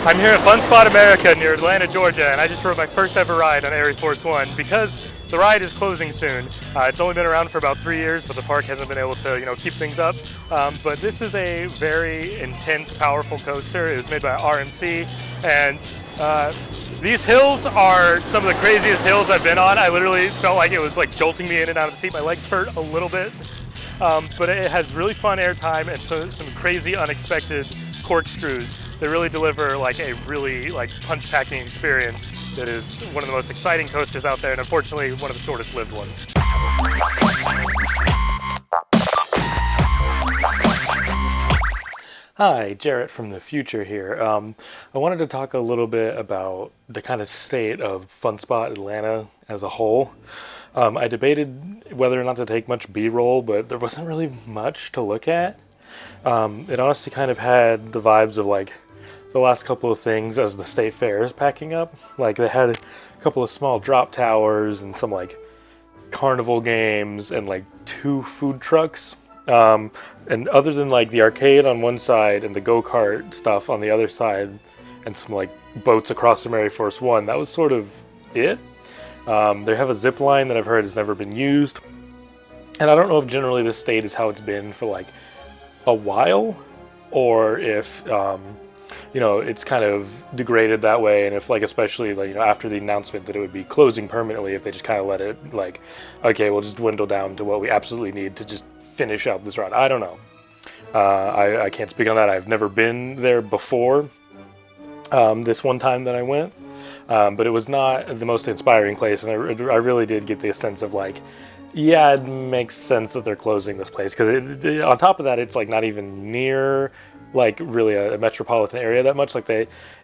I'm here at Fun Spot America near Atlanta, Georgia, and I just rode my first ever ride on ArieForce 1 because the ride is closing soon. It's only been around for about 3 years, but the park hasn't been able to, keep things up. But this is a very intense, powerful coaster. It was made by RMC, and these hills are some of the craziest hills I've been on. I literally felt like it was like jolting me in and out of the seat. My legs hurt a little bit, but it has really fun airtime and some crazy, unexpected corkscrews that really deliver like a really punch-packing experience that is one of the most exciting coasters out there, and unfortunately one of the shortest lived ones. Hi, Jarrett from the future here. I wanted to talk a little bit about the kind of state of Fun Spot Atlanta as a whole. I debated whether or not to take much B-roll, but there wasn't really much to look at. It honestly kind of had the vibes of like the last couple of things as the state fair is packing up. Like they had a couple of small drop towers and some like carnival games and like 2 food trucks. And other than like the arcade on one side and the go-kart stuff on the other side and some like boats across from ArieForce 1, that was sort of it. They have a zip line that I've heard has never been used. And I don't know if generally this state is how it's been for like a while, or if it's kind of degraded that way, and if like especially like after the announcement that it would be closing permanently, if they just kind of let it like, okay, we'll just dwindle down to what we absolutely need to just finish out this ride. I don't know. I can't speak on that. I've never been there before. This one time that I went, but it was not the most inspiring place, and I really did get the sense of like, yeah, it makes sense that they're closing this place, because on top of that, it's like not even near like really a metropolitan area that much. Like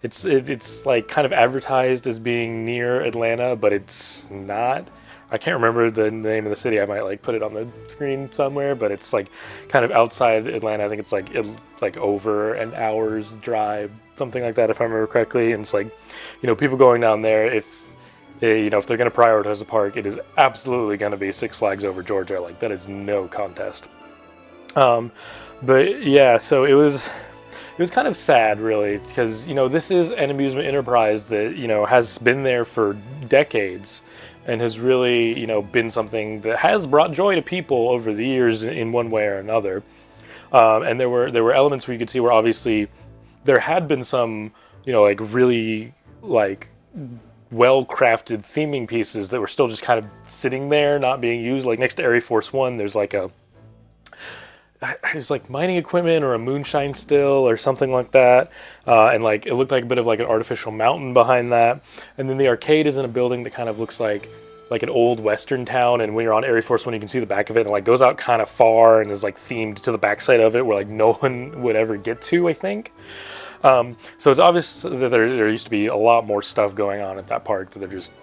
it's like kind of advertised as being near Atlanta, but it's not. I can't remember the name of the city. I might like put it on the screen somewhere, but it's like kind of outside Atlanta. I think it's like over an hour's drive, something like that, if I remember correctly. And it's like, people going down there, if they're going to prioritize a park, it is absolutely going to be Six Flags over Georgia. Like that is no contest. But yeah, so it was kind of sad, really, because this is an amusement enterprise that has been there for decades and has really been something that has brought joy to people over the years in one way or another. And there were elements where you could see where obviously there had been some like really like well-crafted theming pieces that were still just kind of sitting there, not being used. Like next to ArieForce 1, there's like mining equipment or a moonshine still or something like that, and like it looked like a bit of like an artificial mountain behind that. And then the arcade is in a building that kind of looks like an old western town, and when you're on ArieForce 1 you can see the back of it, and like goes out kind of far and is like themed to the backside of it where like no one would ever get to, I think. So it's obvious that there used to be a lot more stuff going on at that park that there just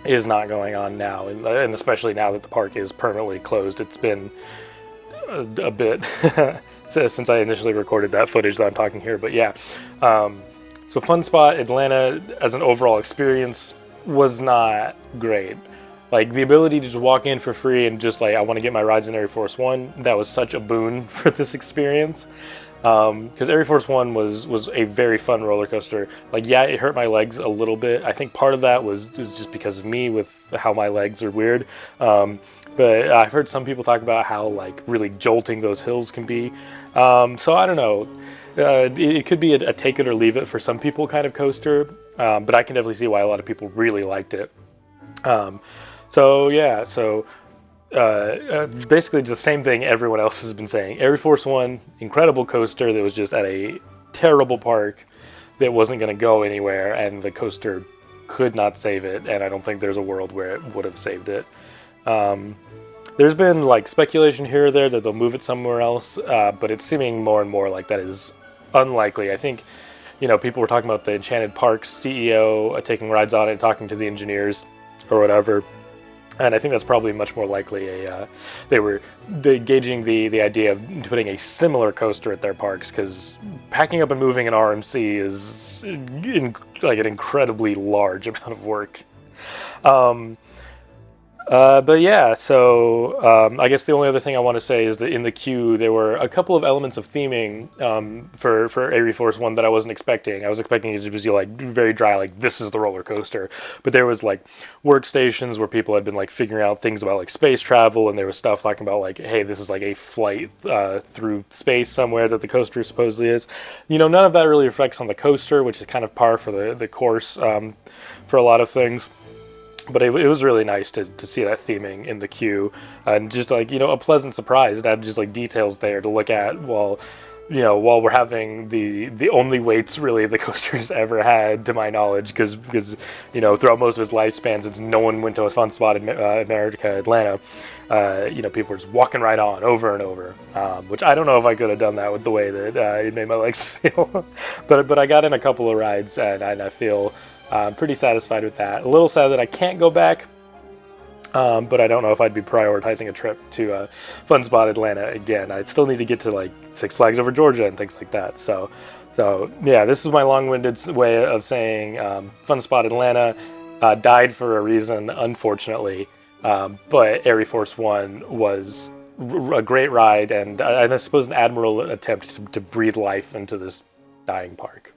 is not going on now, and especially now that the park is permanently closed. It's been a bit since I initially recorded that footage that I'm talking here, but yeah. So Fun Spot Atlanta as an overall experience was not great. Like the ability to just walk in for free and just like, I want to get my rides in ArieForce 1, that was such a boon for this experience. Because ArieForce 1 was a very fun roller coaster. Like, yeah, it hurt my legs a little bit. I think part of that was just because of me with how my legs are weird. But I've heard some people talk about how like really jolting those hills can be. So I don't know. It could be a take it or leave it for some people kind of coaster. But I can definitely see why a lot of people really liked it. Basically the same thing everyone else has been saying. ArieForce 1, incredible coaster that was just at a terrible park that wasn't going to go anywhere, and the coaster could not save it, and I don't think there's a world where it would have saved it. There's been like speculation here or there that they'll move it somewhere else, but it's seeming more and more like that is unlikely. I think, people were talking about the Enchanted Parks CEO taking rides on it and talking to the engineers or whatever. And I think that's probably much more likely they were gauging the idea of putting a similar coaster at their parks, because packing up and moving an RMC is like an incredibly large amount of work. But yeah, so I guess the only other thing I want to say is that in the queue there were a couple of elements of theming for ArieForce One that I wasn't expecting. I was expecting it to be like very dry, like this is the roller coaster. But there was like workstations where people had been like figuring out things about like space travel, and there was stuff talking about like, hey, this is like a flight through space somewhere that the coaster supposedly is. You know, none of that really reflects on the coaster, which is kind of par for the course for a lot of things. But it was really nice to see that theming in the queue, and just like, you know, a pleasant surprise. It had just like details there to look at while, you know, while we're having the only waits really the coaster's ever had to my knowledge, because you know, throughout most of its lifespan, since no one went to a fun spot in America, Atlanta, you know, people were just walking right on over and over, which I don't know if I could have done that with the way that it made my legs feel. But I got in a couple of rides, and I feel pretty satisfied with that. A little sad that I can't go back, but I don't know if I'd be prioritizing a trip to Fun Spot Atlanta again. I'd still need to get to like Six Flags Over Georgia and things like that. So yeah, this is my long-winded way of saying Fun Spot Atlanta died for a reason, unfortunately. But ArieForce One was a great ride, and I suppose an admirable attempt to breathe life into this dying park.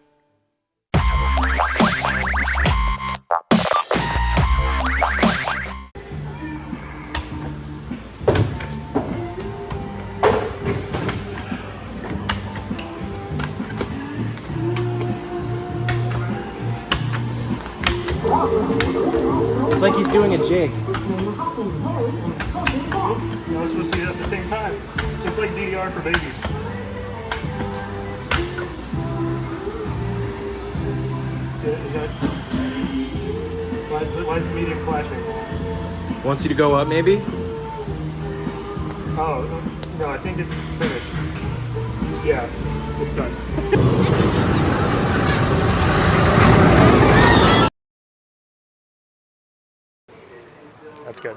It's like he's doing a jig. No, it's supposed to be at the same time. It's like DDR for babies. Why is the medium flashing? Wants you to go up, maybe? Oh, no, I think it's finished. Yeah, it's done. That's good.